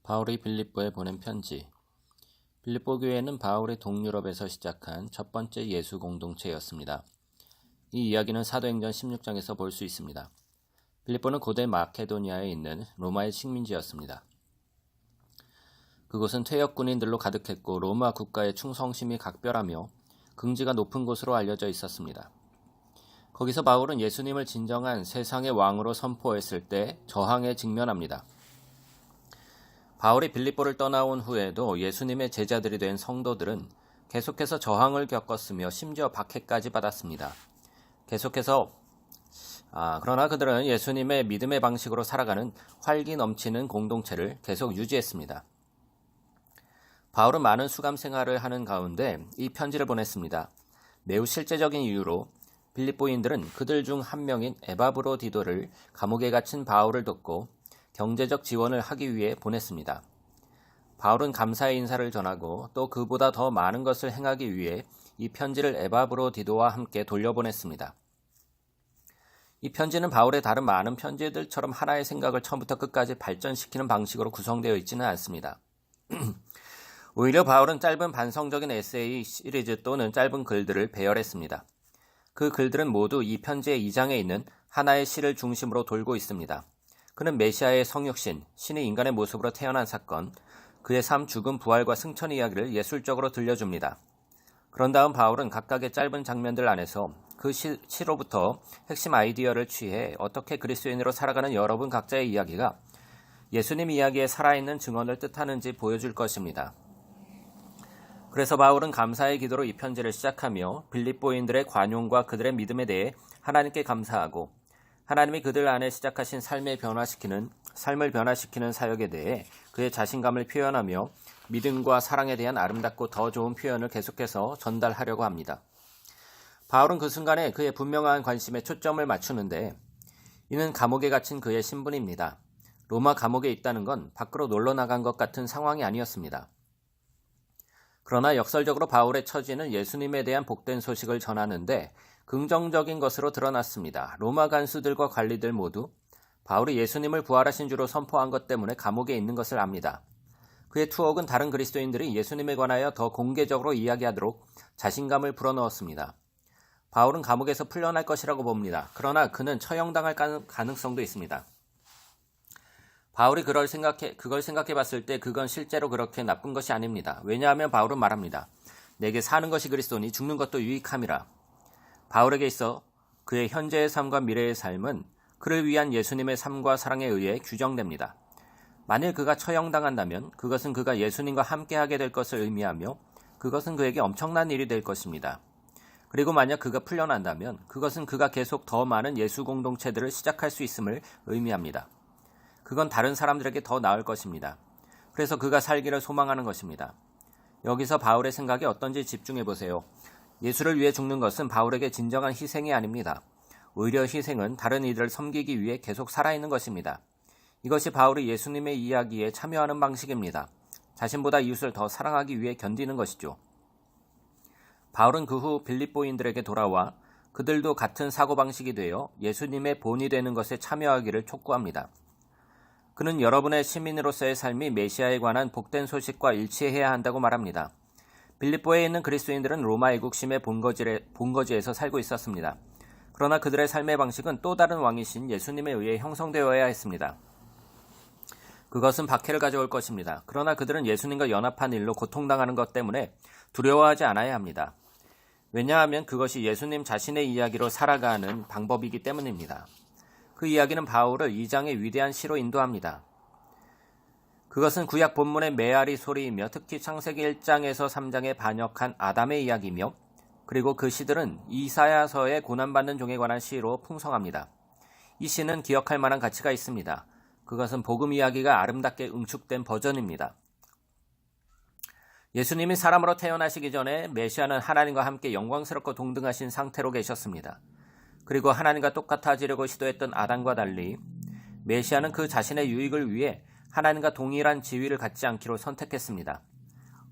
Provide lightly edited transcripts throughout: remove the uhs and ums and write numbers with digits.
바울이 빌립보에 보낸 편지. 빌립보 교회는 바울이 동유럽에서 시작한 첫 번째 예수 공동체였습니다. 이 이야기는 사도행전 16장에서 볼 수 있습니다. 빌립보는 고대 마케도니아에 있는 로마의 식민지였습니다. 그곳은 퇴역 군인들로 가득했고 로마 국가의 충성심이 각별하며 긍지가 높은 곳으로 알려져 있었습니다. 거기서 바울은 예수님을 진정한 세상의 왕으로 선포했을 때 저항에 직면합니다. 바울이 빌립보를 떠나온 후에도 예수님의 제자들이 된 성도들은 계속해서 저항을 겪었으며 심지어 박해까지 받았습니다. 그러나 그들은 예수님의 믿음의 방식으로 살아가는 활기 넘치는 공동체를 계속 유지했습니다. 바울은 많은 수감 생활을 하는 가운데 이 편지를 보냈습니다. 매우 실제적인 이유로 빌립보인들은 그들 중 한 명인 에바브로디도를 감옥에 갇힌 바울을 돕고 경제적 지원을 하기 위해 보냈습니다. 바울은 감사의 인사를 전하고 또 그보다 더 많은 것을 행하기 위해 이 편지를 에바브로디도와 함께 돌려보냈습니다. 이 편지는 바울의 다른 많은 편지들처럼 하나의 생각을 처음부터 끝까지 발전시키는 방식으로 구성되어 있지는 않습니다. 오히려 바울은 짧은 반성적인 에세이 시리즈 또는 짧은 글들을 배열했습니다. 그 글들은 모두 이 편지의 2장에 있는 하나의 시를 중심으로 돌고 있습니다. 그는 메시아의 성육신, 신이 인간의 모습으로 태어난 사건, 그의 삶, 죽음, 부활과 승천 이야기를 예술적으로 들려줍니다. 그런 다음 바울은 각각의 짧은 장면들 안에서 그 시로부터 핵심 아이디어를 취해 어떻게 그리스도인으로 살아가는 여러분 각자의 이야기가 예수님 이야기에 살아있는 증언을 뜻하는지 보여줄 것입니다. 그래서 바울은 감사의 기도로 이 편지를 시작하며 빌립보인들의 관용과 그들의 믿음에 대해 하나님께 감사하고 하나님이 그들 안에 시작하신 삶을 변화시키는 사역에 대해 그의 자신감을 표현하며 믿음과 사랑에 대한 아름답고 더 좋은 표현을 계속해서 전달하려고 합니다. 바울은 그 순간에 그의 분명한 관심에 초점을 맞추는데 이는 감옥에 갇힌 그의 신분입니다. 로마 감옥에 있다는 건 밖으로 놀러 나간 것 같은 상황이 아니었습니다. 그러나 역설적으로 바울의 처지는 예수님에 대한 복된 소식을 전하는데 긍정적인 것으로 드러났습니다. 로마 간수들과 관리들 모두 바울이 예수님을 부활하신 주로 선포한 것 때문에 감옥에 있는 것을 압니다. 그의 투옥은 다른 그리스도인들이 예수님에 관하여 더 공개적으로 이야기하도록 자신감을 불어넣었습니다. 바울은 감옥에서 풀려날 것이라고 봅니다. 그러나 그는 처형당할 가능성도 있습니다. 바울이 그걸 생각해 봤을 때 그건 실제로 그렇게 나쁜 것이 아닙니다. 왜냐하면 바울은 말합니다. 내게 사는 것이 그리스도니 죽는 것도 유익함이라. 바울에게 있어 그의 현재의 삶과 미래의 삶은 그를 위한 예수님의 삶과 사랑에 의해 규정됩니다. 만일 그가 처형당한다면 그것은 그가 예수님과 함께하게 될 것을 의미하며 그것은 그에게 엄청난 일이 될 것입니다. 그리고 만약 그가 풀려난다면 그것은 그가 계속 더 많은 예수 공동체들을 시작할 수 있음을 의미합니다. 그건 다른 사람들에게 더 나을 것입니다. 그래서 그가 살기를 소망하는 것입니다. 여기서 바울의 생각이 어떤지 집중해 보세요. 예수를 위해 죽는 것은 바울에게 진정한 희생이 아닙니다. 오히려 희생은 다른 이들을 섬기기 위해 계속 살아있는 것입니다. 이것이 바울이 예수님의 이야기에 참여하는 방식입니다. 자신보다 이웃을 더 사랑하기 위해 견디는 것이죠. 바울은 그 후 빌립보인들에게 돌아와 그들도 같은 사고방식이 되어 예수님의 본이 되는 것에 참여하기를 촉구합니다. 그는 여러분의 시민으로서의 삶이 메시아에 관한 복된 소식과 일치해야 한다고 말합니다. 빌립보에 있는 그리스도인들은 로마 애국심의 본거지에서 살고 있었습니다. 그러나 그들의 삶의 방식은 또 다른 왕이신 예수님에 의해 형성되어야 했습니다. 그것은 박해를 가져올 것입니다. 그러나 그들은 예수님과 연합한 일로 고통당하는 것 때문에 두려워하지 않아야 합니다. 왜냐하면 그것이 예수님 자신의 이야기로 살아가는 방법이기 때문입니다. 그 이야기는 바울을 2장의 위대한 시로 인도합니다. 그것은 구약 본문의 메아리 소리이며 특히 창세기 1장에서 3장에 반역한 아담의 이야기이며 그리고 그 시들은 이사야서의 고난받는 종에 관한 시로 풍성합니다. 이 시는 기억할 만한 가치가 있습니다. 그것은 복음 이야기가 아름답게 응축된 버전입니다. 예수님이 사람으로 태어나시기 전에 메시아는 하나님과 함께 영광스럽고 동등하신 상태로 계셨습니다. 그리고 하나님과 똑같아지려고 시도했던 아담과 달리 메시아는 그 자신의 유익을 위해 하나님과 동일한 지위를 갖지 않기로 선택했습니다.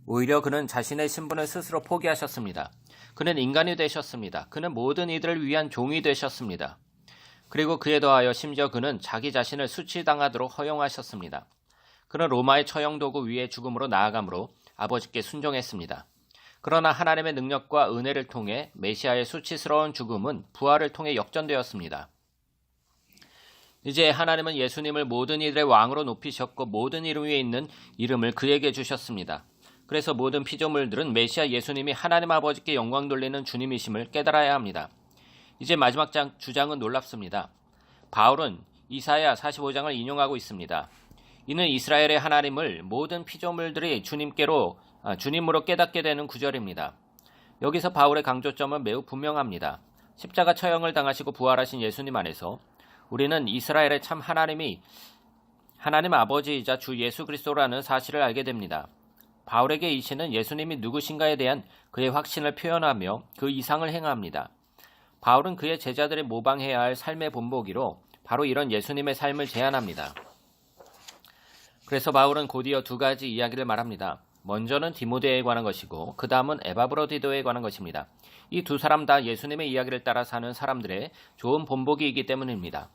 오히려 그는 자신의 신분을 스스로 포기하셨습니다. 그는 인간이 되셨습니다. 그는 모든 이들을 위한 종이 되셨습니다. 그리고 그에 더하여 심지어 그는 자기 자신을 수치당하도록 허용하셨습니다. 그는 로마의 처형도구 위에 죽음으로 나아감으로 아버지께 순종했습니다. 그러나 하나님의 능력과 은혜를 통해 메시아의 수치스러운 죽음은 부활을 통해 역전되었습니다. 이제 하나님은 예수님을 모든 이들의 왕으로 높이셨고 모든 이름 위에 있는 이름을 그에게 주셨습니다. 그래서 모든 피조물들은 메시아 예수님이 하나님 아버지께 영광 돌리는 주님이심을 깨달아야 합니다. 이제 마지막 주장은 놀랍습니다. 바울은 이사야 45장을 인용하고 있습니다. 이는 이스라엘의 하나님을 모든 피조물들이 주님으로 깨닫게 되는 구절입니다. 여기서 바울의 강조점은 매우 분명합니다. 십자가 처형을 당하시고 부활하신 예수님 안에서 우리는 이스라엘의 참 하나님 아버지이자 주 예수 그리스도라는 사실을 알게 됩니다. 바울에게 이 시는 예수님이 누구신가에 대한 그의 확신을 표현하며 그 이상을 행합니다. 바울은 그의 제자들이 모방해야 할 삶의 본보기로 바로 이런 예수님의 삶을 제안합니다. 그래서 바울은 곧이어 두 가지 이야기를 말합니다. 먼저는 디모데에 관한 것이고 그 다음은 에바브로디도에 관한 것입니다. 이 두 사람 다 예수님의 이야기를 따라 사는 사람들의 좋은 본보기이기 때문입니다.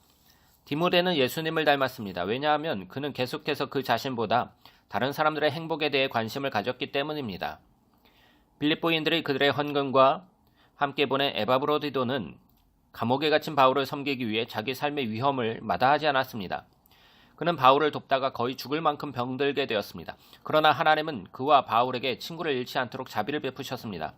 디모데는 예수님을 닮았습니다. 왜냐하면 그는 계속해서 그 자신보다 다른 사람들의 행복에 대해 관심을 가졌기 때문입니다. 빌립보인들이 그들의 헌금과 함께 보낸 에바브로디도는 감옥에 갇힌 바울을 섬기기 위해 자기 삶의 위험을 마다하지 않았습니다. 그는 바울을 돕다가 거의 죽을 만큼 병들게 되었습니다. 그러나 하나님은 그와 바울에게 친구를 잃지 않도록 자비를 베푸셨습니다.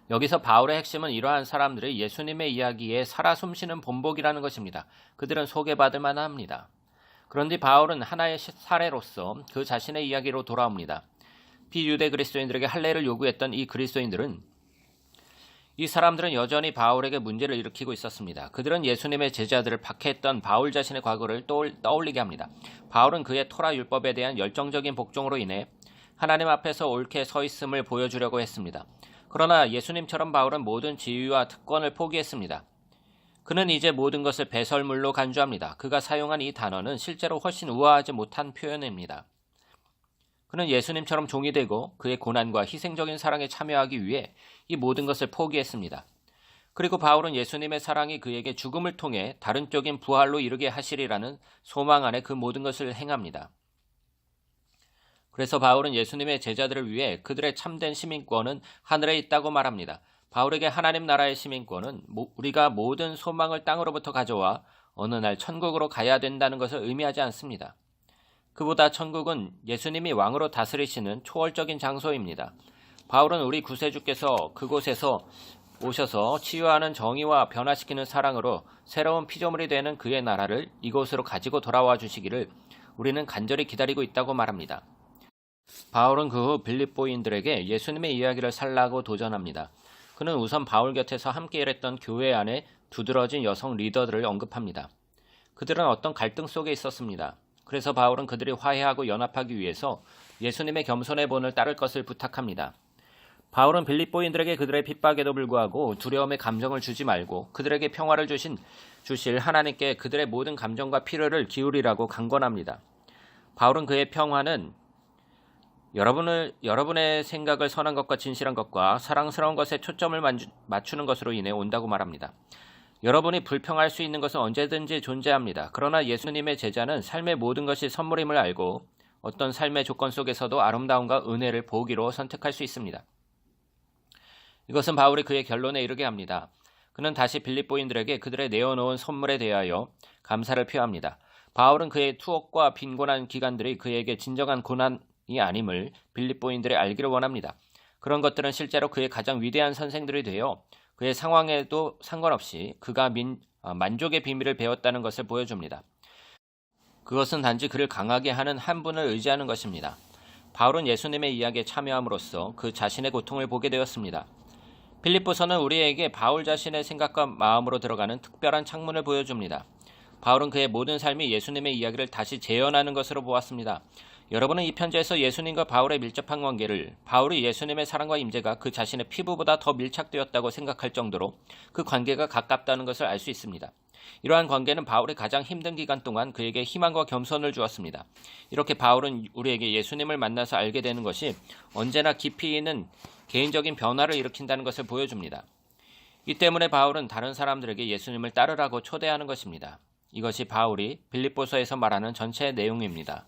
여기서 바울의 핵심은 이러한 사람들의 예수님의 이야기에 살아 숨쉬는 본보기라는 것입니다. 그들은 소개받을 만합니다. 그런데 바울은 하나의 사례로서 그 자신의 이야기로 돌아옵니다. 비유대 그리스도인들에게 할례를 요구했던 이 사람들은 여전히 바울에게 문제를 일으키고 있었습니다. 그들은 예수님의 제자들을 박해했던 바울 자신의 과거를 떠올리게 합니다. 바울은 그의 토라 율법에 대한 열정적인 복종으로 인해 하나님 앞에서 옳게 서 있음을 보여주려고 했습니다. 그러나 예수님처럼 바울은 모든 지위와 특권을 포기했습니다. 그는 이제 모든 것을 배설물로 간주합니다. 그가 사용한 이 단어는 실제로 훨씬 우아하지 못한 표현입니다. 그는 예수님처럼 종이 되고 그의 고난과 희생적인 사랑에 참여하기 위해 이 모든 것을 포기했습니다. 그리고 바울은 예수님의 사랑이 그에게 죽음을 통해 다른 쪽인 부활로 이르게 하시리라는 소망 안에 그 모든 것을 행합니다. 그래서 바울은 예수님의 제자들을 위해 그들의 참된 시민권은 하늘에 있다고 말합니다. 바울에게 하나님 나라의 시민권은 우리가 모든 소망을 땅으로부터 가져와 어느 날 천국으로 가야 된다는 것을 의미하지 않습니다. 그보다 천국은 예수님이 왕으로 다스리시는 초월적인 장소입니다. 바울은 우리 구세주께서 그곳에서 오셔서 치유하는 정의와 변화시키는 사랑으로 새로운 피조물이 되는 그의 나라를 이곳으로 가지고 돌아와 주시기를 우리는 간절히 기다리고 있다고 말합니다. 바울은 그 후 빌립보인들에게 예수님의 이야기를 살라고 도전합니다. 그는 우선 바울 곁에서 함께 일했던 교회 안에 두드러진 여성 리더들을 언급합니다. 그들은 어떤 갈등 속에 있었습니다. 그래서 바울은 그들이 화해하고 연합하기 위해서 예수님의 겸손의 본을 따를 것을 부탁합니다. 바울은 빌립보인들에게 그들의 핍박에도 불구하고 두려움의 감정을 주지 말고 그들에게 평화를 주실 하나님께 그들의 모든 감정과 필요를 기울이라고 강권합니다. 바울은 그의 평화는 여러분의 생각을 선한 것과 진실한 것과 사랑스러운 것에 초점을 맞추는 것으로 인해 온다고 말합니다. 여러분이 불평할 수 있는 것은 언제든지 존재합니다. 그러나 예수님의 제자는 삶의 모든 것이 선물임을 알고 어떤 삶의 조건 속에서도 아름다움과 은혜를 보기로 선택할 수 있습니다. 이것은 바울이 그의 결론에 이르게 합니다. 그는 다시 빌립보인들에게 그들의 내어놓은 선물에 대하여 감사를 표합니다. 바울은 그의 투옥과 빈곤한 기간들이 그에게 진정한 고난이 아님을 빌립보인들이 알기를 원합니다. 그런 것들은 실제로 그의 가장 위대한 선생들이 되어 그의 상황에도 상관없이 그가 만족의 비밀을 배웠다는 것을 보여줍니다. 그것은 단지 그를 강하게 하는 한 분을 의지하는 것입니다. 바울은 예수님의 이야기에 참여함으로써 그 자신의 고통을 보게 되었습니다. 빌립보서는 우리에게 바울 자신의 생각과 마음으로 들어가는 특별한 창문을 보여줍니다. 바울은 그의 모든 삶이 예수님의 이야기를 다시 재현하는 것으로 보았습니다. 여러분은 이 편지에서 예수님과 바울의 밀접한 관계를 바울이 예수님의 사랑과 임재가 그 자신의 피부보다 더 밀착되었다고 생각할 정도로 그 관계가 가깝다는 것을 알 수 있습니다. 이러한 관계는 바울이 가장 힘든 기간 동안 그에게 희망과 겸손을 주었습니다. 이렇게 바울은 우리에게 예수님을 만나서 알게 되는 것이 언제나 깊이 있는 개인적인 변화를 일으킨다는 것을 보여줍니다. 이 때문에 바울은 다른 사람들에게 예수님을 따르라고 초대하는 것입니다. 이것이 바울이 빌립보서에서 말하는 전체 내용입니다.